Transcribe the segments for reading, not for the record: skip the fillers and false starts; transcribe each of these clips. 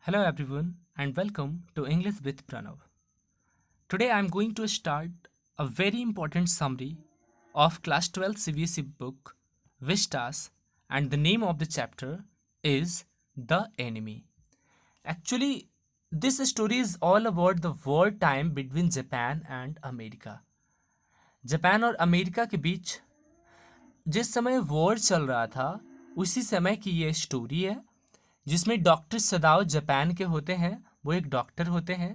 Hello everyone and welcome to English with Pranav. Today I am going to start a very important summary of class 12 CBSE book Vistas, and the name of the chapter is The Enemy. Actually, this story is all about the war time between Japan and America. Japan और America के बीच जिस समय war चल रहा था उसी समय की ये स्टोरी है, जिसमें डॉक्टर सदाओ जापान के होते हैं। वो एक डॉक्टर होते हैं।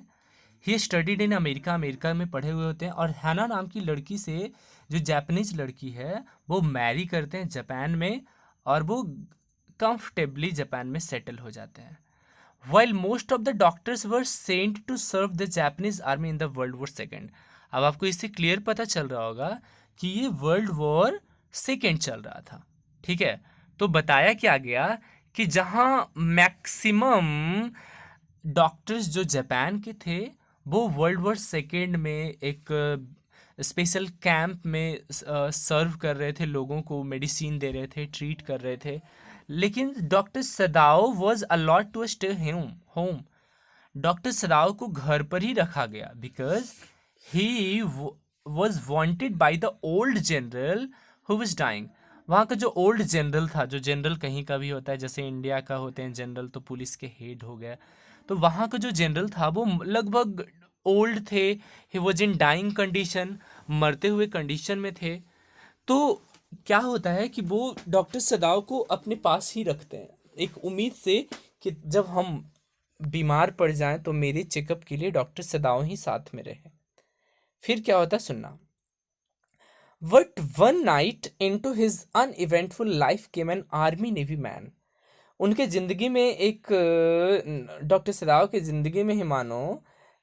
He studied in America, America में पढ़े हुए होते हैं, और हैना नाम की लड़की से, जो जापानीज लड़की है, वो मैरी करते हैं जापान में, और वो कंफर्टेबली जापान में सेटल हो जाते हैं। While most of the doctors were sent to serve the Japanese army in the World War II। अब आपको इससे क्लियर पता चल रहा होगा कि ये वर्ल्ड वॉर सेकेंड चल रहा था। ठीक है, तो बताया क्या गया कि जहाँ मैक्सिमम डॉक्टर्स जो जापान के थे वो वर्ल्ड वॉर सेकेंड में एक स्पेशल कैंप में सर्व कर रहे थे, लोगों को मेडिसिन दे रहे थे, ट्रीट कर रहे थे। लेकिन doctor Sadao was allowed to stay home. Doctor Sadao को घर पर ही रखा गया because he was wanted by the old general who was dying. वहाँ का जो ओल्ड जनरल था, जो जनरल कहीं का भी होता है, जैसे इंडिया का होते हैं जनरल तो पुलिस के हेड हो गया, तो वहाँ का जो जनरल था वो लगभग ओल्ड थे। He was in dying condition, मरते हुए कंडीशन में थे। तो क्या होता है कि वो डॉक्टर सदाव को अपने पास ही रखते हैं, एक उम्मीद से कि जब हम बीमार पड़ जाएं तो मेरे चेकअप के लिए डॉक्टर सदाव ही साथ में रहे। फिर क्या होता है सुनना। But one night into his uneventful life came an army navy man. उनके ज़िंदगी में एक डॉक्टर सदाव के ज़िंदगी में ही मानो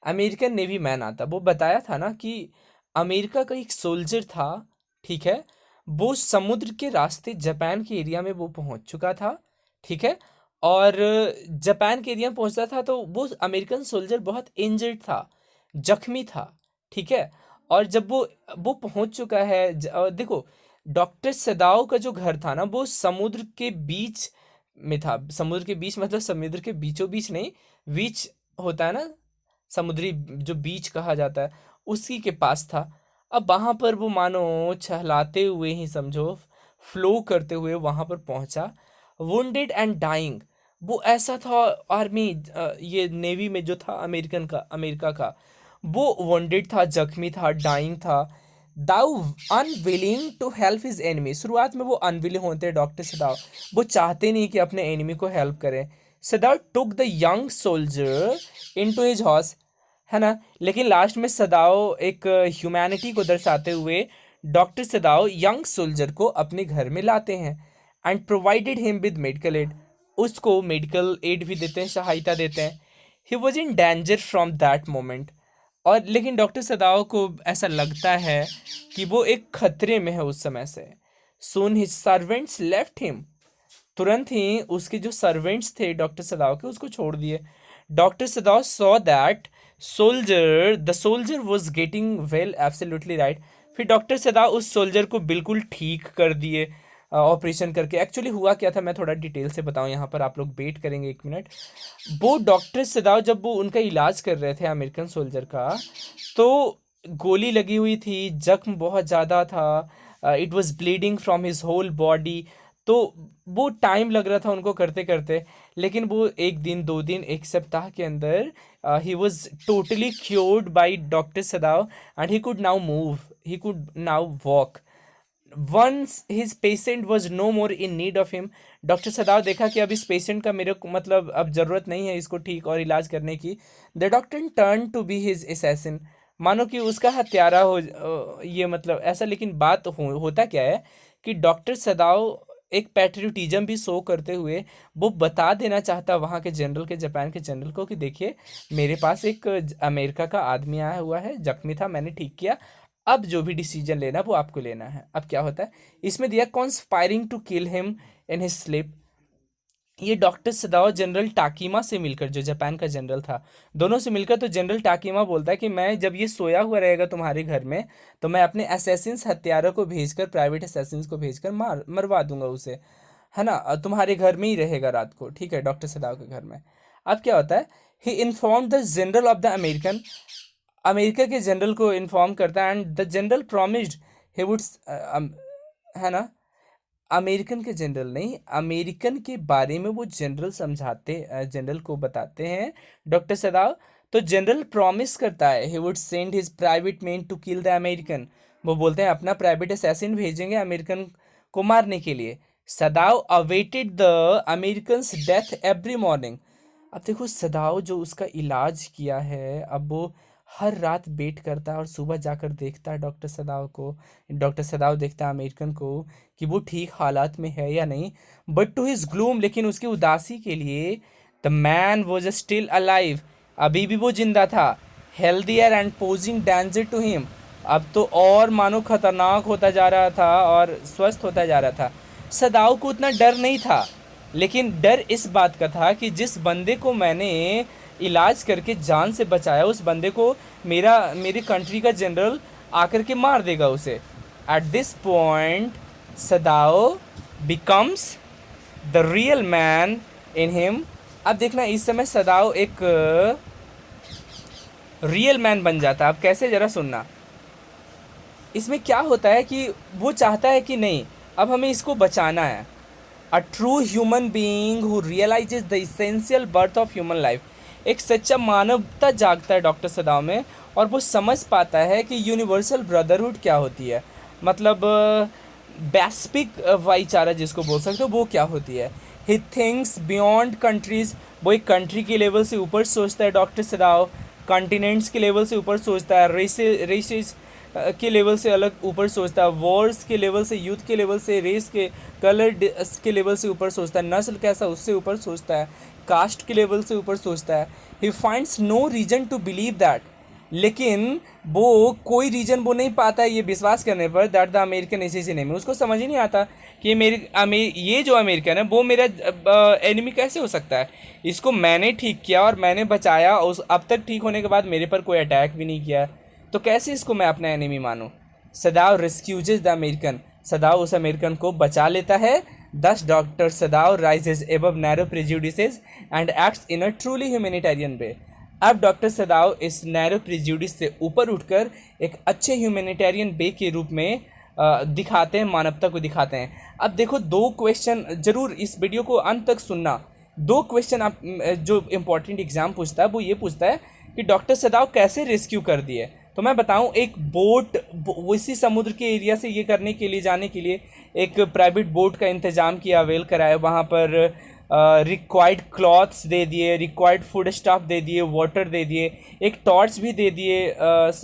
अमेरिकन नेवी मैन आता। वो बताया था ना कि अमेरिका का एक सोल्जर था, ठीक है, वो समुद्र के रास्ते जापान के एरिया में वो पहुंच चुका था, ठीक है। और जापान के एरिया में पहुंचता था तो वो अमेरिकन सोल्जर बहुत इंजर्ड था, जख्मी था, ठीक है। और जब वो पहुंच चुका है, देखो, डॉक्टर सदाव का जो घर था ना वो समुद्र के बीच में था। समुद्र के बीच मतलब समुद्र के बीचों बीच नहीं, बीच होता है ना, समुद्री जो बीच कहा जाता है, उसी के पास था। अब वहां पर वो मानो छहलाते हुए ही समझो, फ्लो करते हुए वहां पर पहुंचा, वुंडेड एंड डाइंग। वो ऐसा था, आर्मी ये नेवी में जो था अमेरिकन का, अमेरिका का, वो वुंडेड था, जख्मी था, डाइंग था। Though unwilling to help his enemy. शुरुआत में वो अनविलिंग होते हैं डॉक्टर सदाव, वो चाहते नहीं कि अपने एनिमी को हेल्प करें। सदाव took the young soldier into his house, है ना। लेकिन लास्ट में सदाव एक ह्यूमैनिटी को दर्शाते हुए डॉक्टर सदाव यंग सोल्जर को अपने घर में लाते हैं and provided him with medical aid. उसको मेडिकल एड भी देते हैं, सहायता देते हैं। ही was in danger from that moment. और लेकिन डॉक्टर सदाव को ऐसा लगता है कि वो एक खतरे में है उस समय से। सोन हिज सर्वेंट्स लेफ्ट हिम। तुरंत ही उसके जो सर्वेंट्स थे डॉक्टर सदाव के, उसको छोड़ दिए। Doctor सदाव saw that the soldier was getting well, absolutely right. फिर डॉक्टर सदाव उस सोल्जर को बिल्कुल ठीक कर दिए ऑपरेशन करके। एक्चुअली हुआ क्या था मैं थोड़ा डिटेल से बताऊं, यहाँ पर आप लोग वेट करेंगे एक मिनट। वो डॉक्टर सदाव जब वो उनका इलाज कर रहे थे अमेरिकन सोल्जर का, तो गोली लगी हुई थी, जख्म बहुत ज़्यादा था, it was bleeding from his whole body. तो वो टाइम लग रहा था उनको करते करते, लेकिन वो एक दिन, दो दिन, एक सप्ताह के अंदर he was totally cured by doctor Sadao and he could now move, he could now walk. Once his patient was no more in need of him. Doctor Sadao देखा कि अब इस पेशेंट का मेरे को मतलब अब ज़रूरत नहीं है इसको ठीक और इलाज करने की। The doctor turn to be his assassin. मानो कि उसका हत्यारा हो, ये मतलब ऐसा। लेकिन बात होता क्या है कि डॉक्टर सदाव एक पैट्रियोटिज्म भी शो करते हुए वो बता देना चाहता वहाँ के जनरल के, जापान के जनरल को, कि देखिए मेरे पास एक अमेरिका का आदमी आया हुआ है, जख्मी था, मैंने ठीक किया, अब जो भी डिसीजन लेना वो आपको लेना है। अब क्या होता है इसमें दिया, conspiring to kill him in his sleep. ये डॉक्टर सदाओ जनरल टाकीमा से मिलकर, जो जापान का जनरल था, दोनों से मिलकर, तो जनरल टाकीमा बोलता है कि मैं जब ये सोया हुआ रहेगा तुम्हारे घर में तो मैं अपने असैसिन्स, हत्यारों को भेजकर, प्राइवेट असैसिन्स को भेजकर मरवा दूंगा उसे, है ना। तुम्हारे घर में ही रहेगा रात को, ठीक है, डॉक्टर सदाव के घर में। अब क्या होता है, he inform the general of the American, America के जनरल को इन्फॉर्म करता है, and the general promised he would, है ना, अमेरिकन के जनरल नहीं, अमेरिकन के बारे में वो जनरल समझाते, जनरल को बताते हैं डॉक्टर सदाव। तो जनरल प्रॉमिस करता है he would send his private man to kill the American, वो बोलते हैं अपना प्राइवेट असैसिन भेजेंगे अमेरिकन को मारने के लिए। सदाव awaited the American death every morning, अब देखो सदाव जो उसका इलाज किया है, अब वो हर रात वेट करता है और सुबह जाकर देखता है डॉक्टर सदाव को, डॉक्टर सदाव देखता है अमेरिकन को कि वो ठीक हालात में है या नहीं। बट टू हिज ग्लूम, लेकिन उसकी उदासी के लिए, the man was still alive, अभी भी वो जिंदा था। Healthier and posing danger to him, अब तो और मानो खतरनाक होता जा रहा था और स्वस्थ होता जा रहा था। सदाव को उतना डर नहीं था, लेकिन डर इस बात का था कि जिस बंदे को मैंने इलाज करके जान से बचाया, उस बंदे को मेरी कंट्री का जनरल आकर के मार देगा उसे। At this point Sadao becomes the real man in him, अब देखना इस समय सदाओ एक रियल मैन बन जाता है। अब कैसे, जरा सुनना। इसमें क्या होता है कि वो चाहता है कि नहीं, अब हमें इसको बचाना है। A true human being who realizes the essential birth of human life, एक सच्चा मानवता जागता है डॉक्टर सदाव में, और वो समझ पाता है कि यूनिवर्सल ब्रदरहुड क्या होती है, मतलब वैश्विक भाईचारा जिसको बोल सकते हो वो क्या होती है। ही थिंक्स बियॉन्ड कंट्रीज, वो एक कंट्री के लेवल से ऊपर सोचता है डॉक्टर सदाव, कॉन्टिनेंट्स के लेवल से ऊपर सोचता है, रेसेस के लेवल से अलग ऊपर सोचता है, वॉर्स के लेवल से, यूथ के लेवल से, रेस के, कलर के लेवल से ऊपर सोचता है, नस्ल कैसा उससे ऊपर सोचता है, कास्ट के लेवल से ऊपर सोचता है। He finds no reason to believe that, लेकिन वो कोई रीजन वो नहीं पाता है ये विश्वास करने पर, that the American is his enemy, उसको समझ ही नहीं आता कि ये जो अमेरिकन है वो मेरा एनिमी कैसे हो सकता है। इसको मैंने ठीक किया और मैंने बचाया, उस अब तक ठीक होने के बाद मेरे पर कोई अटैक भी नहीं किया, तो कैसे इसको मैं अपना एनिमी मानूं। सदाव रेस्क्यूजेज द अमेरिकन, सदाव उस अमेरिकन को बचा लेता है। दस doctor Sadao rises above narrow prejudices and acts in a truly humanitarian way, अब डॉक्टर सदाव इस नैरो प्रेजुडिस से ऊपर उठकर एक अच्छे ह्यूमैनिटेरियन वे के रूप में दिखाते हैं, मानवता को दिखाते हैं। अब देखो दो क्वेश्चन जरूर इस वीडियो को अंत तक सुनना, दो क्वेश्चन आप जो इम्पोर्टेंट एग्जाम पूछता है वो ये पूछता है कि डॉक्टर सदाव कैसे रेस्क्यू कर दिए। तो मैं बताऊं, एक बोट, इसी समुद्र के एरिया से ये करने के लिए, जाने के लिए एक प्राइवेट बोट का इंतज़ाम किया, अवेल कराया, वहाँ पर रिक्वायर्ड क्लॉथ्स दे दिए, रिक्वायर्ड फूड स्टॉफ दे दिए, वाटर दे दिए, एक टॉर्च भी दे दिए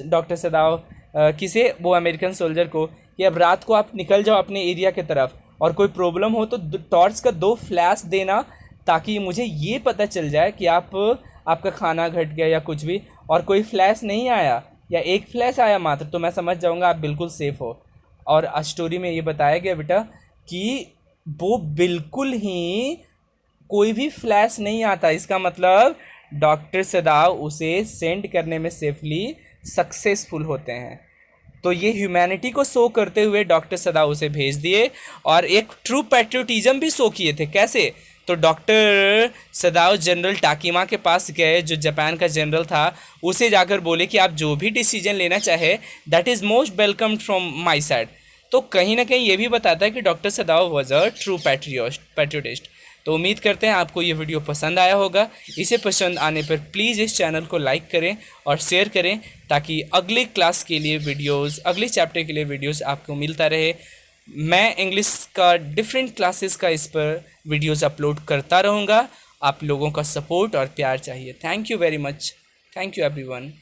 डॉक्टर सदाव किसे, वो अमेरिकन सोल्जर को, कि अब रात को आप निकल जाओ अपने एरिया की तरफ और कोई प्रॉब्लम हो तो टॉर्च का 2 फ्लैश देना, ताकि मुझे ये पता चल जाए कि आपका खाना घट गया या कुछ भी, और कोई फ्लैश नहीं आया या एक फ्लैश आया मात्र, तो मैं समझ जाऊंगा आप बिल्कुल सेफ़ हो। और स्टोरी में ये बताया गया बेटा कि वो बिल्कुल ही कोई भी फ्लैश नहीं आता, इसका मतलब डॉक्टर सदाव उसे सेंड करने में सेफली सक्सेसफुल होते हैं। तो ये ह्यूमैनिटी को शो करते हुए डॉक्टर सदाव उसे भेज दिए, और एक ट्रू पैट्रियोटिज्म भी शो किए थे। कैसे, तो डॉक्टर सदाव जनरल टाकीमा के पास गए, जो जापान का जनरल था, उसे जाकर बोले कि आप जो भी डिसीजन लेना चाहे that is most welcome from my side. तो कहीं ना कहीं ये भी बताता है कि doctor Sadao was a true patriotist. तो उम्मीद करते हैं आपको ये वीडियो पसंद आया होगा। इसे पसंद आने पर प्लीज़ इस चैनल को लाइक करें और शेयर करें, ताकि अगले क्लास के लिए वीडियोस, अगले चैप्टर के लिए वीडियोस आपको मिलता रहे। मैं इंग्लिश का डिफरेंट क्लासेस का इस पर वीडियोस अपलोड करता रहूँगा। आप लोगों का सपोर्ट और प्यार चाहिए। Thank you very much. Thank you everyone.